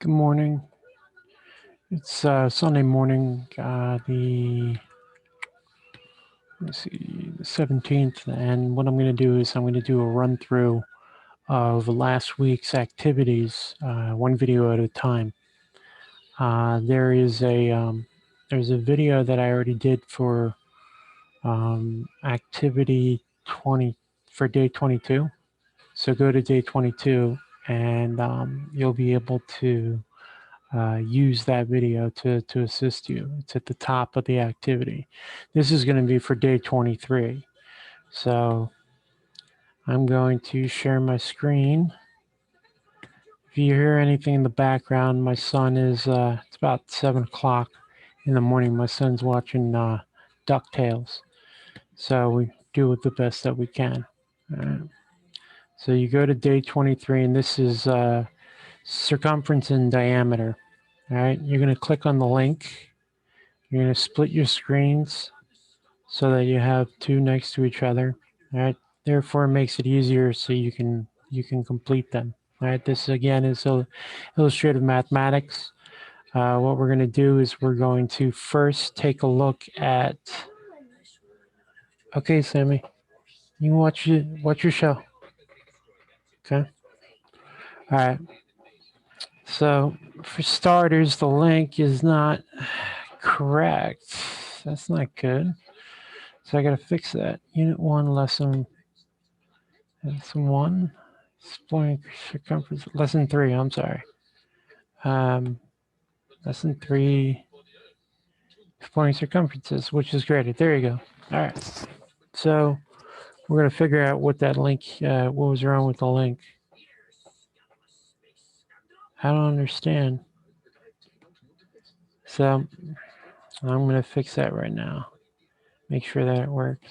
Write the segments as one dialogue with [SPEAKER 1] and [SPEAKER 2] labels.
[SPEAKER 1] Good morning. It's Sunday morning, let's see, the 17th, and what I'm going to do is I'm going to do a run through of last week's activities, one video at a time. There's a video that I already did for activity 20 for day 22. So go to day 22, and you'll be able to use that video to assist you. It's at the top of the activity. This is going to be for day 23. So I'm going to share my screen. If you hear anything in the background, my son is, it's about 7 o'clock in the morning. My son's watching DuckTales. So we do it the best that we can. All right. So you go to day 23, and this is circumference and diameter. All right. You're going to click on the link. You're going to split your screens so that you have two next to each other. All right. Therefore, it makes it easier so you can complete them. All right. This again is illustrative mathematics. What we're going to do is we're going to first take a look at. Okay, Sammy, you can watch your show. Okay. All right. So for starters, the link is not correct. That's not good. So I got to fix that. Unit 1, lesson 1, exploring circumference. Lesson 3, I'm sorry. Lesson 3, exploring circumferences, which is greater. There you go. All right. So we're going to figure out what that link, what was wrong with the link. I don't understand. So I'm going to fix that right now. Make sure that it works.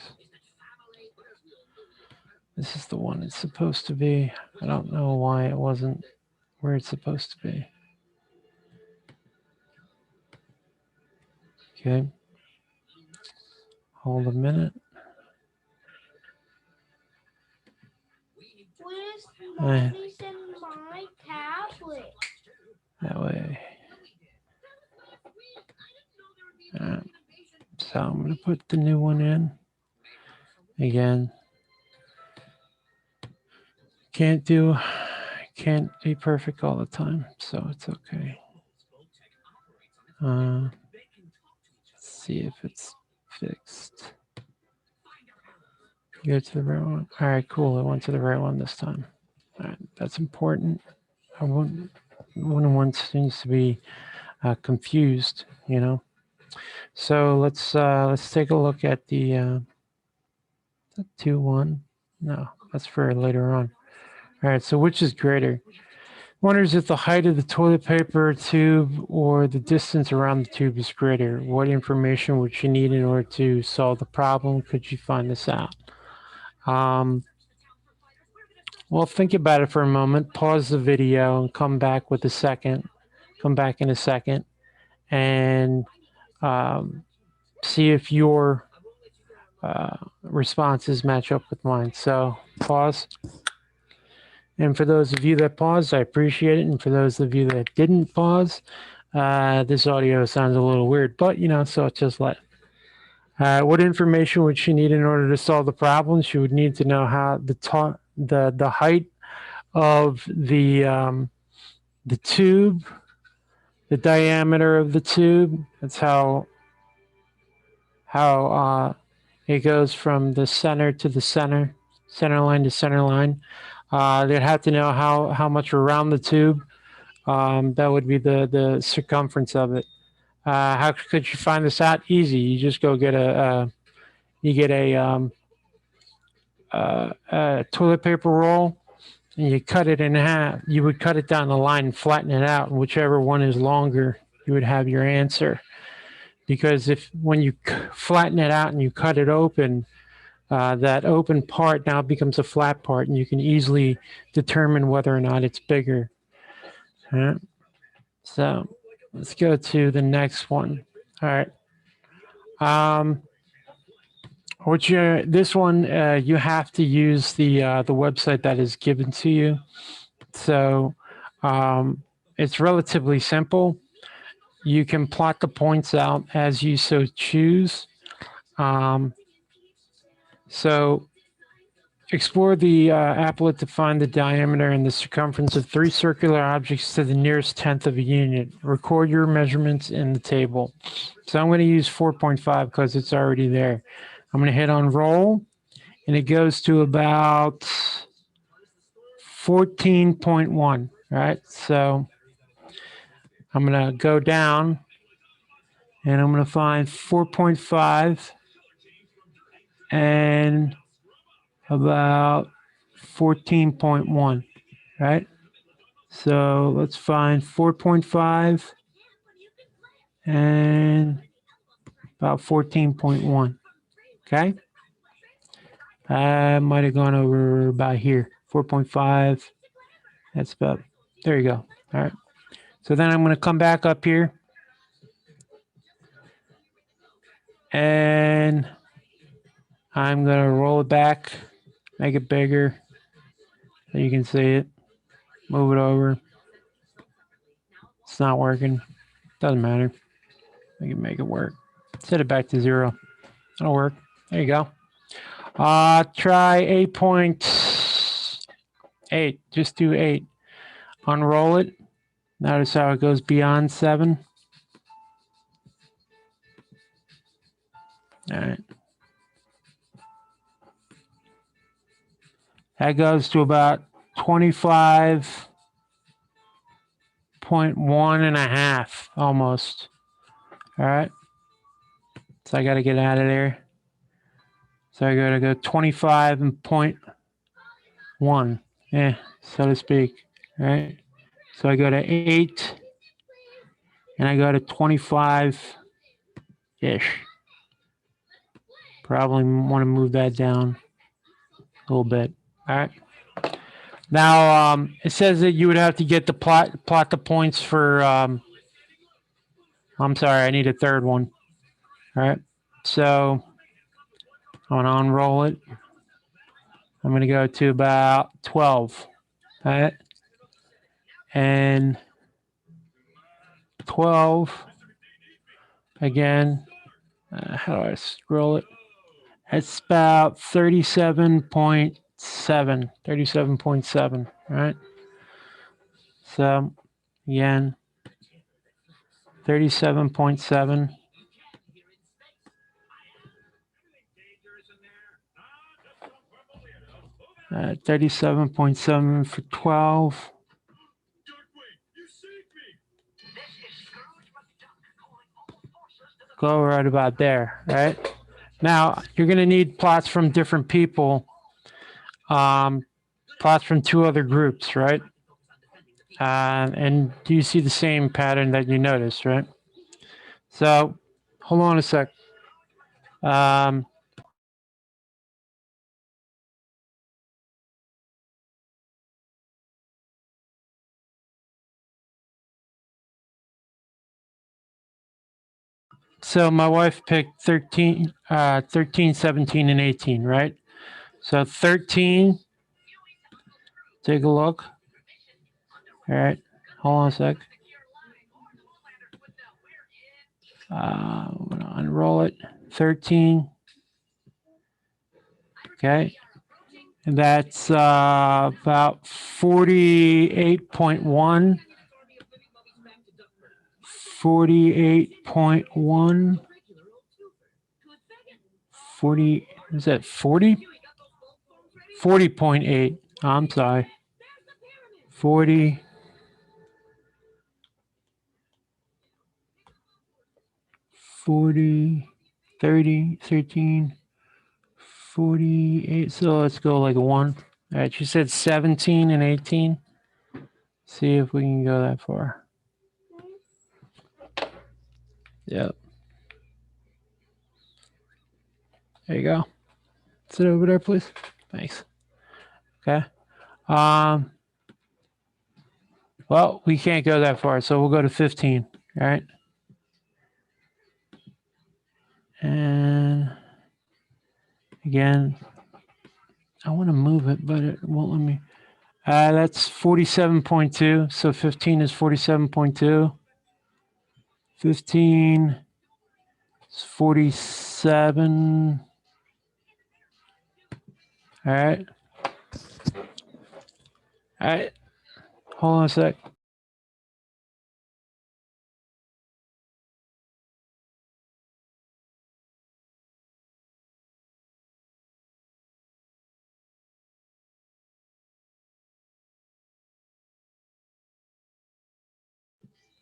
[SPEAKER 1] This is the one it's supposed to be. I don't know why it wasn't where it's supposed to be. Okay. Hold a minute.
[SPEAKER 2] Where's Mommy's and my tablet?
[SPEAKER 1] That way. So I'm going to put the new one in. Again, can't be perfect all the time, so it's okay. Let's see if it's fixed. Go to the right one. All right, cool. I went to the right one this time. All right, that's important. I wouldn't want students to be confused, you know. So let's take a look at the 2-1. No, that's for later on. All right, so which is greater? Wonders if the height of the toilet paper tube or the distance around the tube is greater. What information would you need in order to solve the problem? Could you find this out? Well, think about it for a moment. Pause the video and come back with a second. Come back in a second and see if your responses match up with mine. So pause. And for those of you that paused, I appreciate it. And for those of you that didn't pause, this audio sounds a little weird, but so it's just let. What information would she need in order to solve the problem? She would need to know how the height of the tube, the diameter of the tube. That's how it goes from the center to the center line to center line. They'd have to know how much around the tube. That would be the circumference of it. How could you find this out? Easy. You just go get a toilet paper roll, and you cut it in half. You would cut it down the line and flatten it out, and whichever one is longer, you would have your answer. Because when you flatten it out and you cut it open, that open part now becomes a flat part, and you can easily determine whether or not it's bigger. So let's go to the next one. All right. This one you have to use the website that is given to you. So it's relatively simple. You can plot the points out as you so choose. So explore the applet to find the diameter and the circumference of 3 circular objects to the nearest tenth of a unit. Record your measurements in the table. So I'm going to use 4.5 because it's already there. I'm going to hit on roll, and it goes to about 14.1, right? So I'm going to go down, and I'm going to find 4.5 and about 14.1, right? So let's find 4.5 and about 14.1, okay? I might have gone over about here, 4.5, that's about, there you go, all right. So then I'm gonna come back up here and I'm gonna roll it back, make it bigger so you can see it, move it over. It's not working, doesn't matter. We can make it work. Set it back to 0. That'll work. There you go. Try 8.8. Just do 8. Unroll it. Notice how it goes beyond 7. All right. That goes to about 25.1 and a half almost. All right. So I got to get out of there. So I got to go 25.1, yeah, so to speak. All right. So I go to 8 and I go to 25-ish. Probably want to move that down a little bit. All right. Now it says that you would have to get the plot the points for. I'm sorry, I need a third one. All right. So I'm gonna unroll it. I'm gonna go to about 12. All right. And 12 again. How do I scroll it? It's about 37.7. 37.7. Right. So again, 37.7. 37.7 for 12. Go right about there, right? Now, you're going to need plots from different people, plots from 2 other groups, right? And do you see the same pattern that you noticed, right? So, hold on a sec. So my wife picked 13, 17, and 18, right? So 13, take a look. All right, hold on a sec. I'm gonna unroll it. 13. Okay. And that's about 48.1. 48.1. 40. Is that 40? 40.8. I'm sorry. 40. 40. 30. 13. 48. So let's go like a 1. All right. She said 17 and 18. See if we can go that far. Yep. There you go. Sit over there, please. Thanks. Okay. Well, we can't go that far, so we'll go to 15. All right. And again, I want to move it, but it won't let me. That's 47.2. So 15 is 47.2. 15 is 47. All right. All right. Hold on a sec.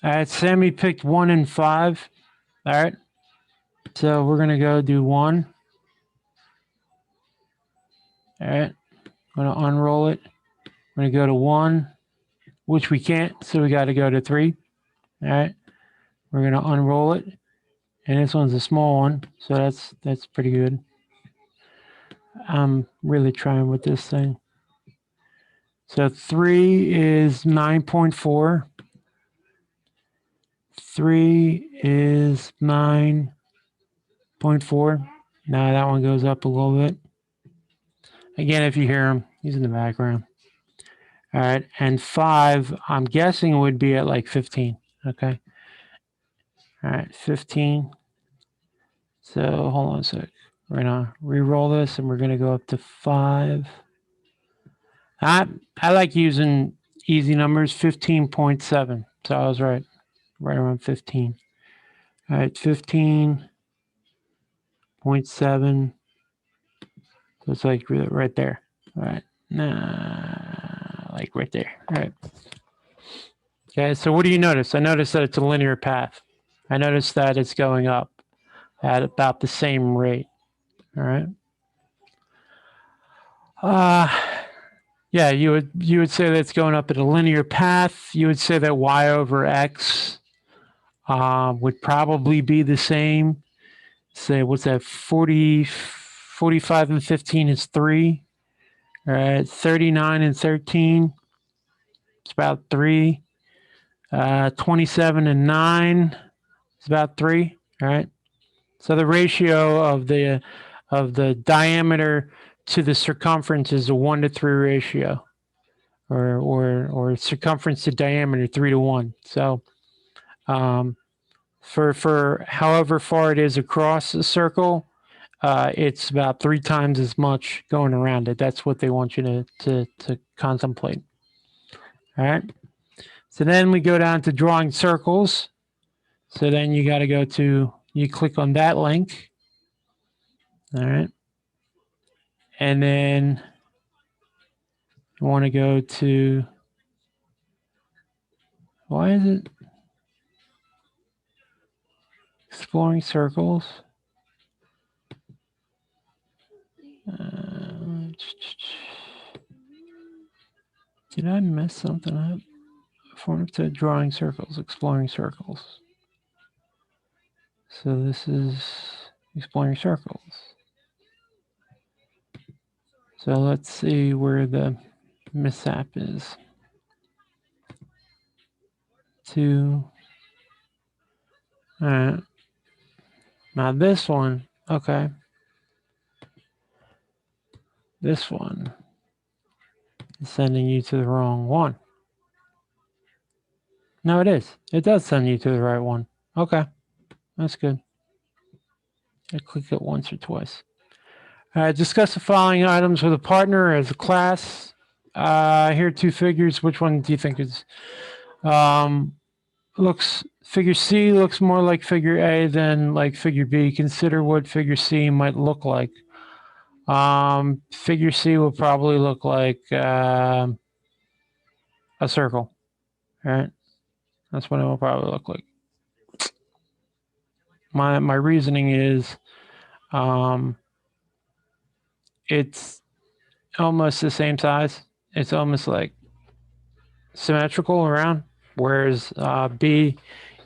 [SPEAKER 1] All right. Sammy picked 1 and 5. All right. So we're going to go do 1. All right. I'm going to unroll it. We're going to go to 1, which we can't. So we got to go to 3. All right. We're going to unroll it. And this one's a small one. So that's pretty good. I'm really trying with this thing. So 3 is 9.4. 3 is 9.4. Now that one goes up a little bit. Again, if you hear him, he's in the background. All right. And 5, I'm guessing would be at like 15. Okay. All right. 15. So hold on a sec. We're going to re-roll this and we're going to go up to 5. I like using easy numbers, 15.7. So I was right around 15. All right, 15.7. So it's like right there. All right, like right there. All right. Okay, so what do you notice? I notice that it's a linear path. I notice that it's going up at about the same rate. All right. Yeah, you would say that it's going up at a linear path. You would say that y over x would probably be the same. Say, what's that? 45 and 15 is 3. All right, 39 and 13, it's about 3. 27 and 9 is about 3. All right. So the ratio of the diameter to the circumference is a 1-to-3 ratio, or circumference to diameter 3-to-1. So for however far it is across the circle, it's about 3 times as much going around it. That's what they want you to contemplate. All right. So then we go down to drawing circles. So then you got to go to, you click on that link. All right. And then you want to go to, why is it exploring circles? Did I mess something up? Form to drawing circles, exploring circles. So this is exploring circles. So let's see where the mishap is. 2. All right. Now this one, okay. This one is sending you to the wrong one. No, it is. It does send you to the right one. Okay, that's good. I click it once or twice. Discuss the following items with a partner as a class. Here are 2 figures. Which one do you think is figure C looks more like figure A than like figure B. Consider what figure C might look like. Figure C will probably look like a circle, right? That's what it will probably look like. My reasoning is it's almost the same size. It's almost like symmetrical around, whereas B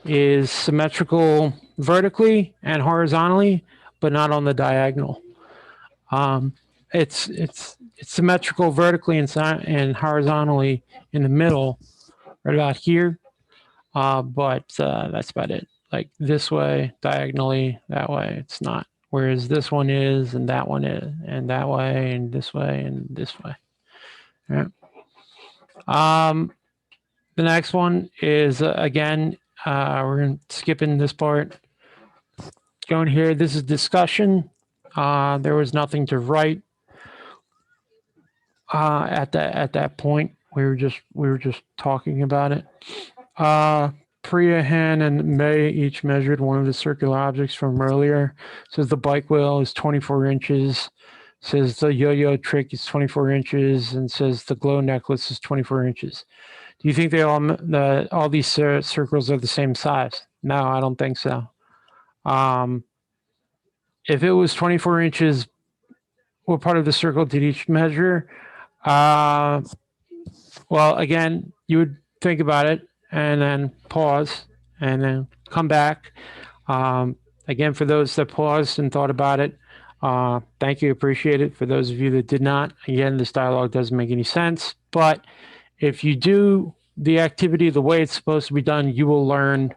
[SPEAKER 1] is symmetrical vertically and horizontally, but not on the diagonal. It's symmetrical vertically and horizontally in the middle, right about here. But that's about it. Like this way, diagonally, that way, it's not. Whereas this one is, and that one is, and that way, and this way, and this way. All right. The next one is again, we're skipping this part. Going here, this is discussion. There was nothing to write at that point. We were just talking about it. Priya, Han, and May each measured one of the circular objects from earlier. Says the bike wheel is 24 inches. Says the yo-yo trick is 24 inches, and says the glow necklace is 24 inches. Do you think they all these circles are the same size? No, I don't think so. If it was 24 inches, what part of the circle did each measure? Well, again, you would think about it and then pause and then come back. Again, for those that paused and thought about it, thank you, appreciate it. For those of you that did not, again, this dialogue doesn't make any sense. But if you do the activity the way it's supposed to be done, you will learn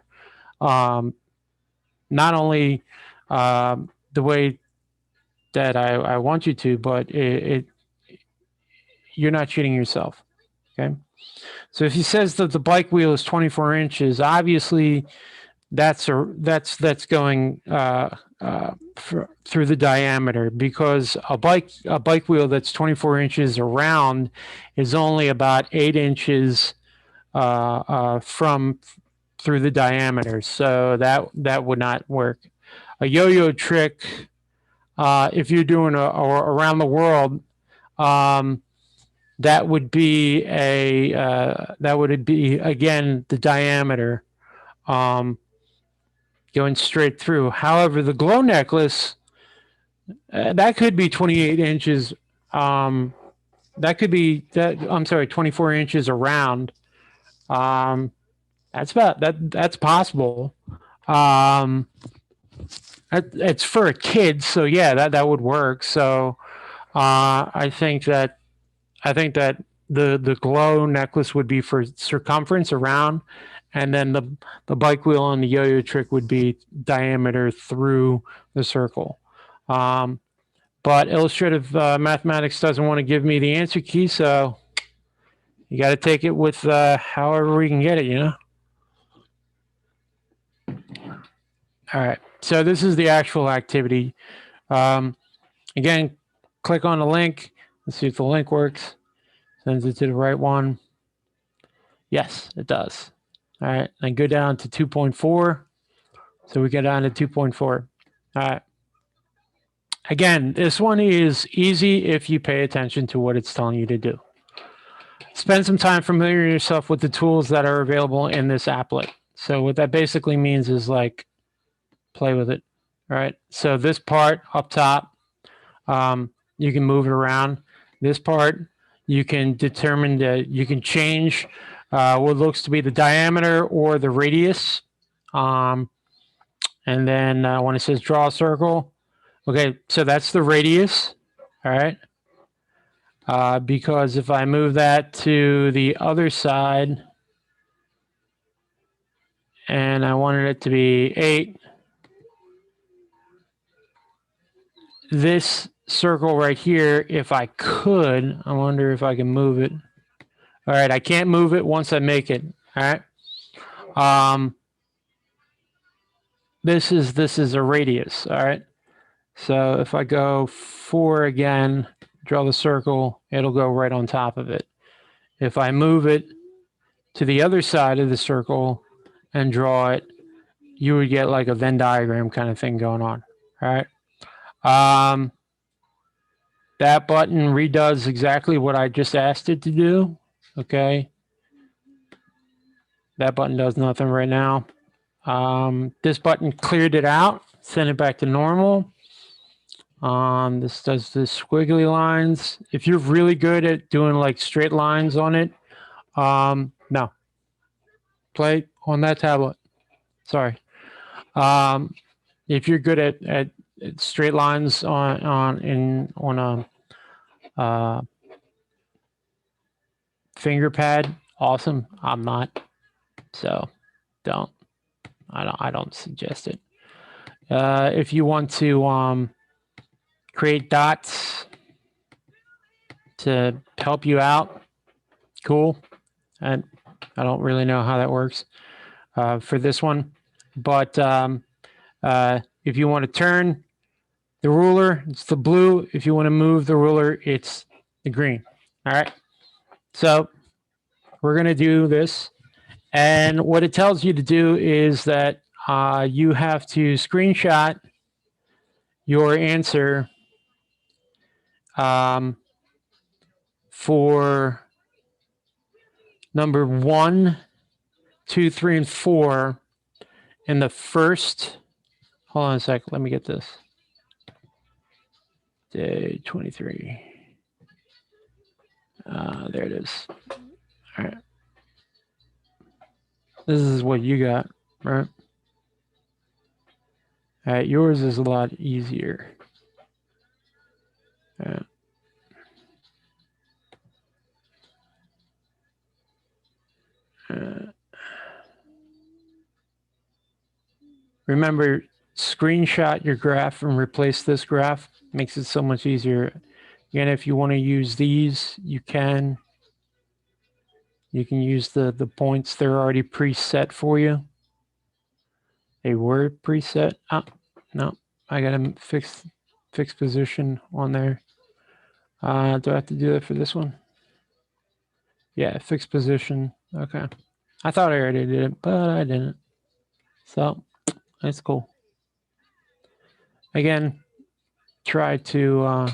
[SPEAKER 1] not only the way that I want you to, but you're not cheating yourself. Okay. So if he says that the bike wheel is 24 inches, obviously that's going through the diameter, because a bike wheel that's 24 inches around is only about 8 inches from through the diameter. So that would not work. A yo-yo trick, if you're doing around the world, that would be again the diameter going straight through. However, the glow necklace, that could be 28 inches. That could be 24 inches around. That's possible. It's for a kid, so yeah, that would work. So I think that the glow necklace would be for circumference around, and then the bike wheel and the yo-yo trick would be diameter through the circle. But illustrative mathematics doesn't want to give me the answer key, so you got to take it with however we can get it, you know? All right, so this is the actual activity. Again, click on the link. Let's see if the link works. Sends it to the right one. Yes, it does. All right, and go down to 2.4. So we get down to 2.4. All right. Again, this one is easy if you pay attention to what it's telling you to do. Spend some time familiarizing yourself with the tools that are available in this applet. So what that basically means is like, play with it. All right. So this part up top, you can move it around. This part, you can determine that you can change what looks to be the diameter or the radius. And then when it says draw a circle, okay, so that's the radius. All right. Because if I move that to the other side and I wanted it to be 8, this circle right here, if I could, I wonder if I can move it. All right, I can't move it once I make it. All right. This is a radius. All right. So if I go 4 again, draw the circle, it'll go right on top of it. If I move it to the other side of the circle and draw it, you would get like a Venn diagram kind of thing going on. All right. That button redoes exactly what I just asked it to do. Okay. That button does nothing right now. This button cleared it out, sent it back to normal. This does the squiggly lines. If you're really good at doing like straight lines on it, no. Play on that tablet. Sorry. If you're good at straight lines on a finger pad, awesome. I'm not, so I don't suggest it. If you want to create dots to help you out, cool. And I don't really know how that works for this one. But if you want to turn the ruler, it's the blue. If you want to move the ruler, it's the green. All right. So we're going to do this. And what it tells you to do is that you have to screenshot your answer for number 1, 2, 3, and 4 in the first. Hold on a sec. Let me get this. Day 23. There it is. All right. This is what you got, right? All right. Yours is a lot easier. Yeah. Remember, screenshot your graph and replace this graph. Makes it so much easier. Again, if you want to use these, you can. You can use the points. They're already preset for you. They were preset. Oh, no. I got to fix position on there. Do I have to do that for this one? Yeah, fix position. Okay. I thought I already did it, but I didn't. So that's cool. Again, try to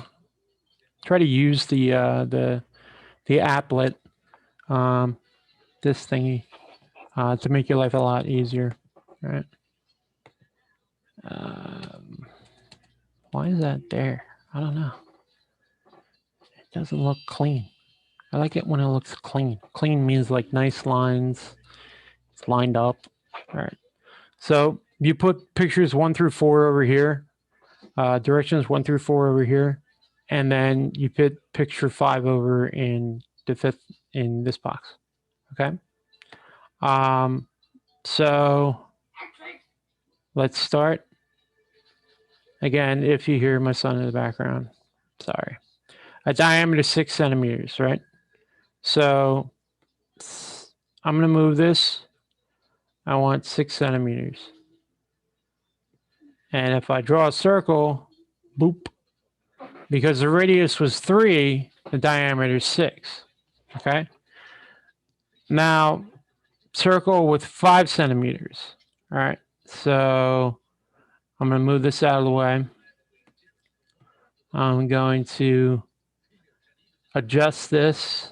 [SPEAKER 1] use the applet, this thingy, to make your life a lot easier. Right? Why is that there? I don't know. It doesn't look clean. I like it when it looks clean. Clean means like nice lines. It's lined up. All right. So you put pictures 1 through 4 over here, directions 1 through 4 over here, and then you put picture 5 over in the 5th in this box. Okay. So let's start. Again, if you hear my son in the background, sorry. A diameter 6 centimeters, right? So I'm going to move this. I want 6 centimeters. And if I draw a circle, boop, because the radius was 3, the diameter is 6. Okay. Now, circle with 5 centimeters. All right. So I'm going to move this out of the way. I'm going to adjust this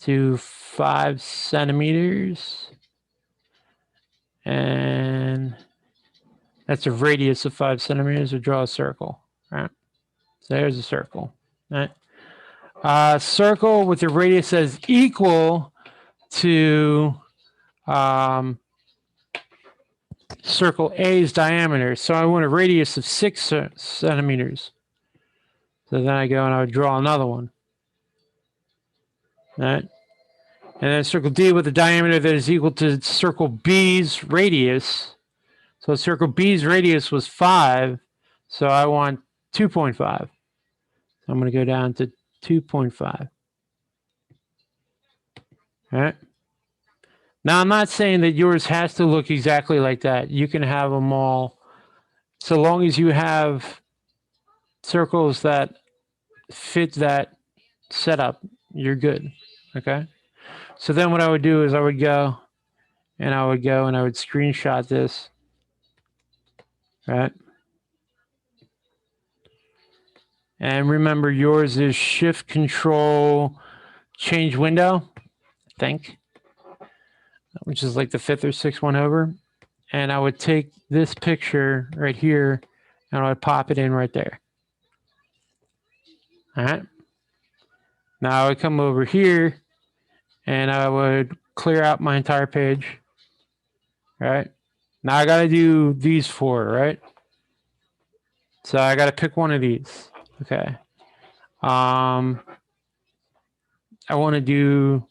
[SPEAKER 1] to 5 centimeters. And that's a radius of 5 centimeters. To draw a circle. All right. So there's a circle. All right. Circle with the radius that is equal to circle A's diameter. So I want a radius of 6 centimeters. So then I go and I would draw another one. All right. And then circle D with a diameter that is equal to circle B's radius. So circle B's radius was 5. So I want 2.5. So I'm going to go down to 2.5. All right. Now, I'm not saying that yours has to look exactly like that. You can have them all, so long as you have circles that fit that setup, you're good. Okay. So then what I would do is I would go and I would screenshot this. Right. And remember, yours is Shift Control Change Window, I think, which is like the 5th or 6th one over. And I would take this picture right here and I would pop it in right there. All right. Now I would come over here and I would clear out my entire page. All right. Now I got to do these 4, right? So I got to pick one of these. Okay. I want to do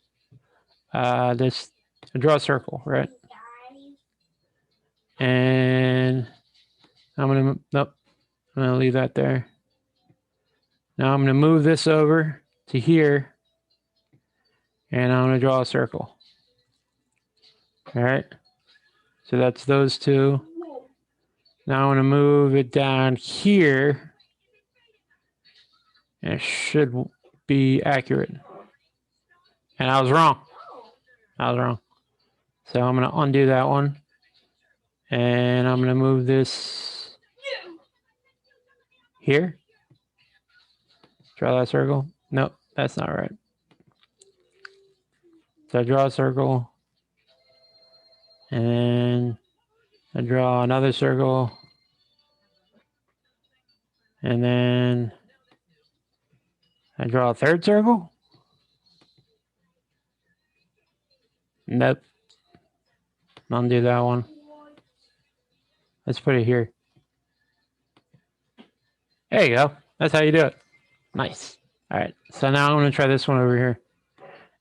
[SPEAKER 1] this, draw a circle, right? And I'm going to leave that there. Now I'm going to move this over to here. And I'm going to draw a circle. All right. So that's those two. Now I'm going to move it down here. And it should be accurate. And I was wrong. I was wrong. So I'm going to undo that one. And I'm going to move this here. Draw that circle. Nope, that's not right. So I draw a circle. And I draw another circle. And then I draw a third circle. Nope. Undo that one. Let's put it here. There you go. That's how you do it. Nice. All right. So now I'm going to try this one over here.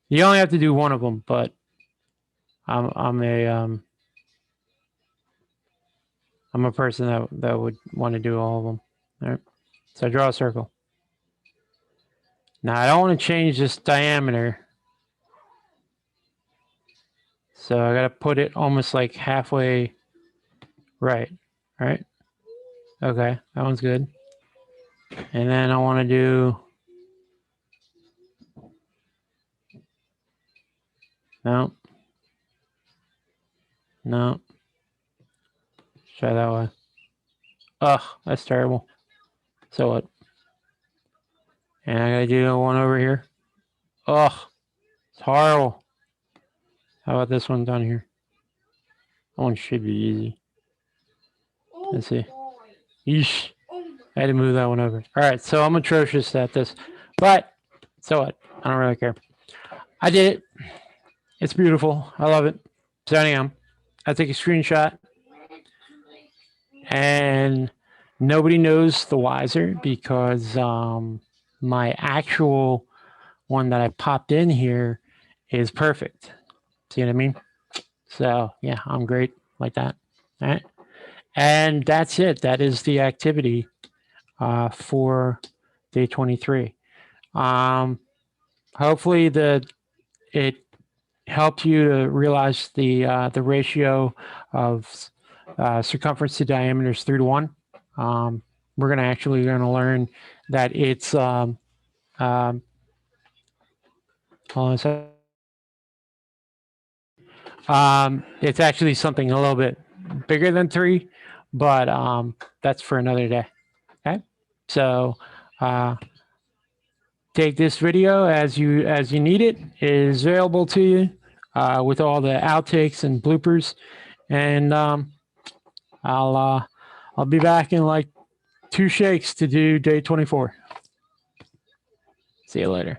[SPEAKER 1] You only have to do one of them, but I'm a person that would want to do all of them. All right. So I draw a circle. Now I don't want to change this diameter. So I got to put it almost like halfway right. All right. Okay. That one's good. And then I want to do, no. No. Let's try that way. Ugh, that's terrible. So what? And I gotta do one over here. Ugh, it's horrible. How about this one down here? That one should be easy. Let's see. Yeesh. I had to move that one over. All right, so I'm atrocious at this. But, so what? I don't really care. I did it. It's beautiful. I love it. So anyhow, I take a screenshot. And nobody knows the wiser because my actual one that I popped in here is perfect. See what I mean? So yeah, I'm great like that. All right. And that's it. That is the activity for day 23. Hopefully it helped you to realize the ratio of circumference to diameter is 3:1. We're going to learn that it's hold on a second. It's actually something a little bit bigger than 3, but that's for another day. Okay, so take this video as you need it. It is available to you with all the outtakes and bloopers, and I'll be back in like 2 shakes to do day 24. See you later.